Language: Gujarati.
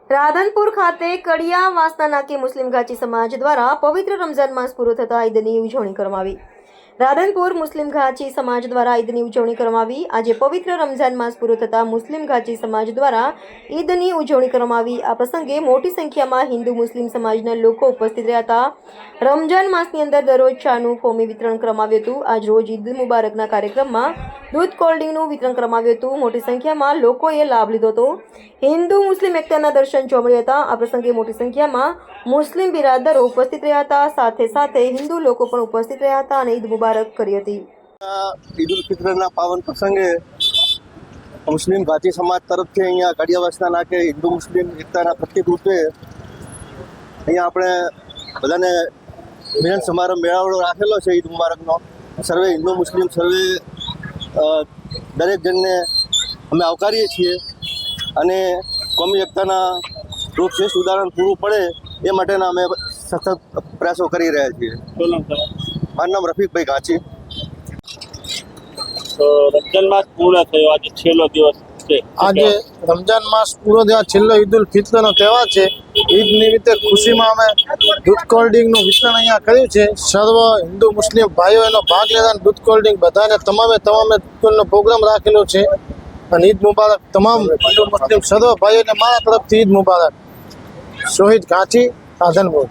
રાધનપુર ખાતે કડિયા વાસના નાકે મુસ્લિમ ઘાંચી સમાજ દ્વારા પવિત્ર રમઝાન માસ પૂરો થતા ઈદની ઉજવણી કરવામાં આવી। રાધનપુર મુસ્લિમ ઘાંચી સમાજ દ્વારા ઈદની ઉજવણી કરવામાં આવી। આજે પવિત્ર રમઝાન માસ પૂરો થતા મુસ્લિમ ઘાંચી સમાજ દ્વારા ઈદની ઉજવણી કરવામાં આવી। આ પ્રસંગે મોટી સંખ્યામાં હિન્દુ મુસ્લિમ સમાજના લોકો ઉપસ્થિત રહ્યા હતા। રમઝાન માસની અંદર દરરોજ ચાનું ફોમી વિતરણ કરવામાં આવ્યું હતું। આજ રોજ ઈદ મુબારકના કાર્યક્રમમાં દૂધ કોલ્ડ્રિંકનું વિતરણ કરવામાં આવ્યું હતું। મોટી સંખ્યામાં લોકોએ લાભ લીધો હતો। હિન્દુ મુસ્લિમ એકતાના દર્શન જોવા મળ્યા હતા। આ પ્રસંગે મોટી સંખ્યામાં મુસ્લિમ બિરાદરો ઉપસ્થિત રહ્યા હતા। સાથે સાથે હિન્દુ લોકો પણ ઉપસ્થિત રહ્યા હતા અને ઈદ મુબારક કરી હતી। ઈદ ઉલ ફિત્રના પાવન પ્રસંગે મુસ્લિમ ઘાંચી સમાજ તરફથી અહીંયા કડિયા વાસના નાકે હિન્દુ મુસ્લિમ એકતાના પ્રતીક રૂપે અહીંયા આપણે બધાને મિલન સમારંભ મેળાવડો રાખેલો છે ઈદ મુબારકનો। સર્વે હિન્દુ મુસ્લિમ સર્વે દરેક જણને અમે આવકારીએ છીએ અને કોમી એકતાના શ્રેષ્ઠ ઉદાહરણ પૂરું પડે એ માટેના અમે સતત પ્રયાસો કરી રહ્યા છીએ। મારું નામ રફીકભાઈ ઘાંચી। તો રમજાન માસ પૂરો થયો, આજે છેલ્લો દિવસ છે। આજે રમજાન માસ પૂરો થયા, છેલ્લો ઈદ ઉલ ફિત્રનો તહેવાર છે। ઈદ નિમિત્તે ખુશીમાં અમે દૂધ કોલ્ડ્રિંકનું વિતરણ અહીંયા કર્યું છે। સર્વ હિન્દુ મુસ્લિમ ભાઈઓ એનો ભાગ લેતા દૂધ કોલ્ડ્રિંક બધાને તમામે પ્રોગ્રામ રાખેલો છે અને ઈદ મુબારક તમામ હિન્દુ મુસ્લિમ સર્વ ભાઈઓને મારા તરફથી ઈદ મુબારક। શોહિદ ઘાંચી, રાધનપુર।